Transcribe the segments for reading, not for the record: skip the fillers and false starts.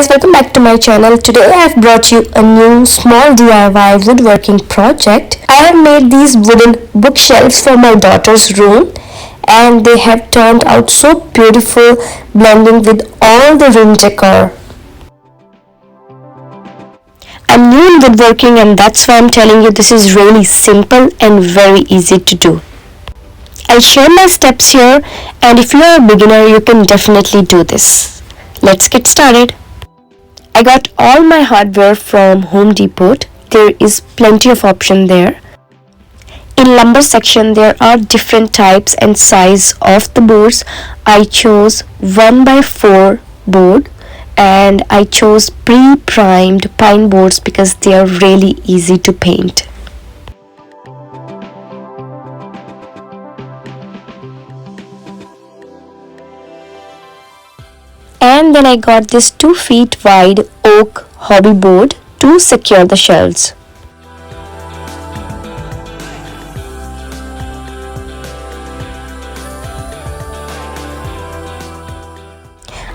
guys, welcome back to my channel. Today I have brought you a new small DIY woodworking project. I have made these wooden bookshelves for my daughter's room and they have turned out so beautiful, blending with all the room decor. I'm new in woodworking and that's why I'm telling you this is really simple and very easy to do. I'll share my steps here, and if you're a beginner you can definitely do this. Let's get started. I got all my hardware from Home Depot. There is plenty of option there. In lumber section there are different types and size of the boards. I chose 1x4 board and I chose pre-primed pine boards because they are really easy to paint. And then I got this 2 feet wide oak hobby board to secure the shelves.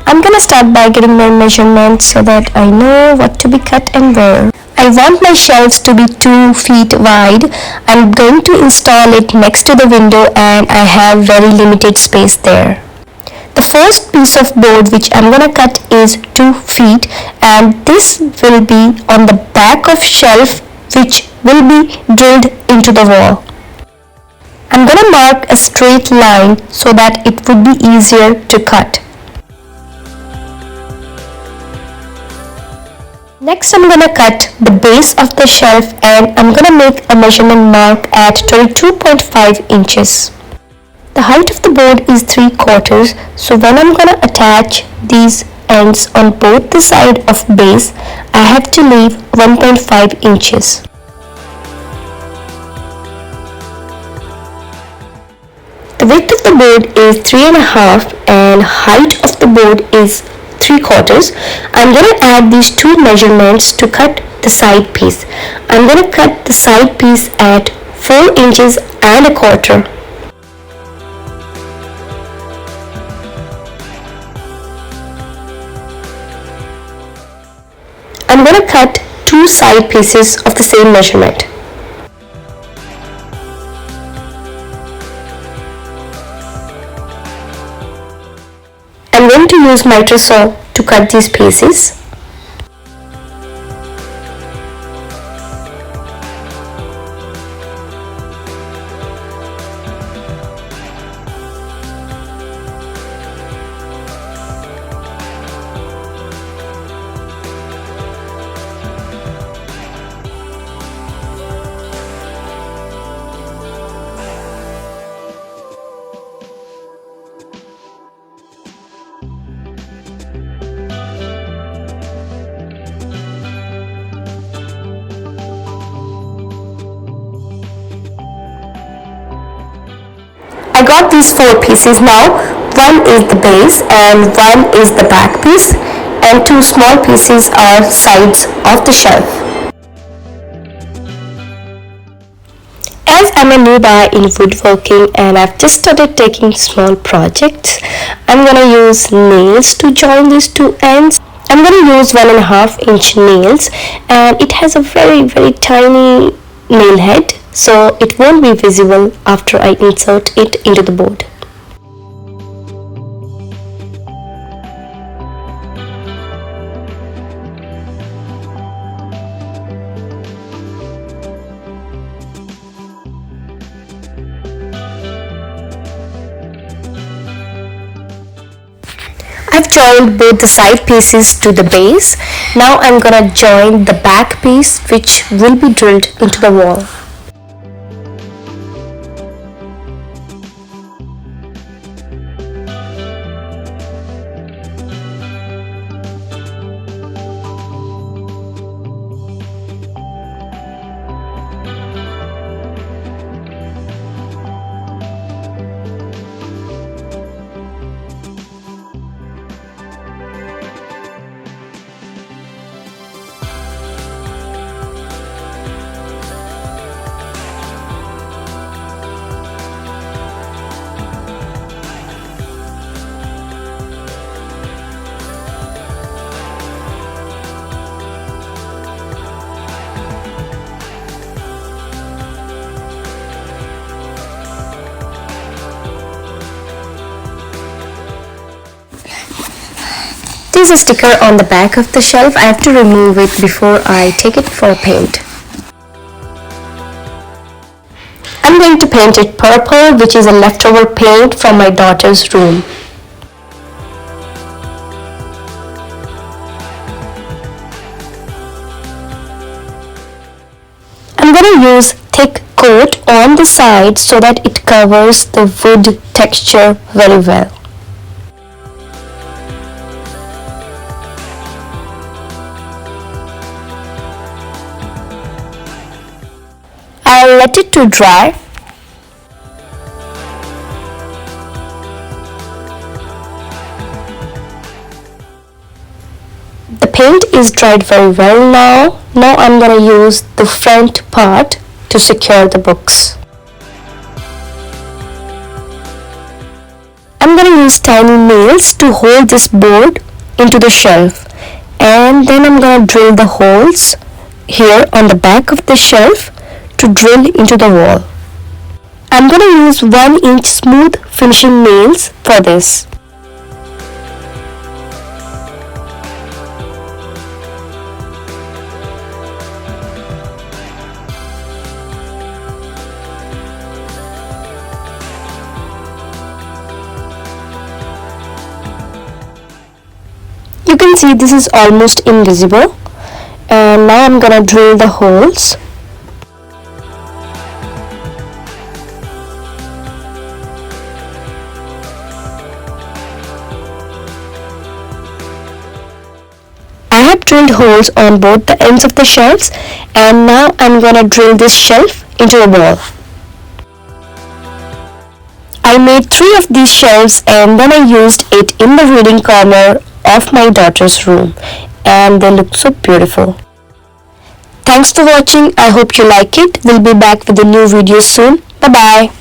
I'm gonna start by getting my measurements so that I know what to be cut and where. I want my shelves to be 2 feet wide. I'm going to install it next to the window and I have very limited space there. The first piece of board which I'm gonna cut is 2 feet and this will be on the back of shelf which will be drilled into the wall. I'm gonna mark a straight line so that it would be easier to cut. Next I'm gonna cut the base of the shelf and I'm gonna make a measurement mark at 22.5 inches. The height of the board is 3/4, so when I'm gonna attach these ends on both the side of base, I have to leave 1.5 inches. The width of the board is 3.5 and height of the board is 3/4. I'm gonna add these two measurements to cut the side piece. I'm gonna cut the side piece at 4 inches and a quarter. I'm going to cut 2 side pieces of the same measurement. I'm going to use miter saw to cut these pieces. I got these 4 pieces now. One is the base and one is the back piece and 2 small pieces are sides of the shelf. As I'm a newbie in woodworking and I've just started taking small projects, I'm gonna use nails to join these 2 ends. I'm gonna use 1.5 inch nails and it has a very tiny nail head, so it won't be visible after I insert it into the board. I've joined both the side pieces to the base. Now I'm gonna join the back piece which will be drilled into the wall. There's a sticker on the back of the shelf. I have to remove it before I take it for paint. I'm going to paint it purple, which is a leftover paint from my daughter's room. I'm going to use thick coat on the side so that it covers the wood texture very well. I'll let it to dry. The paint is dried very well now. Now I'm going to use the front part to secure the books. I'm going to use tiny nails to hold this board into the shelf, and then I'm going to drill the holes here on the back of the shelf to drill into the wall. I'm going to use 1-inch smooth finishing nails for this. You can see this is almost invisible, and now I'm going to drill the holes. I have drilled holes on both the ends of the shelves, and now I'm going to drill this shelf into the wall. I made 3 of these shelves, and then I used it in the reading corner of my daughter's room, and they look so beautiful. Thanks for watching. I hope you like it. We'll be back with a new video soon. Bye bye.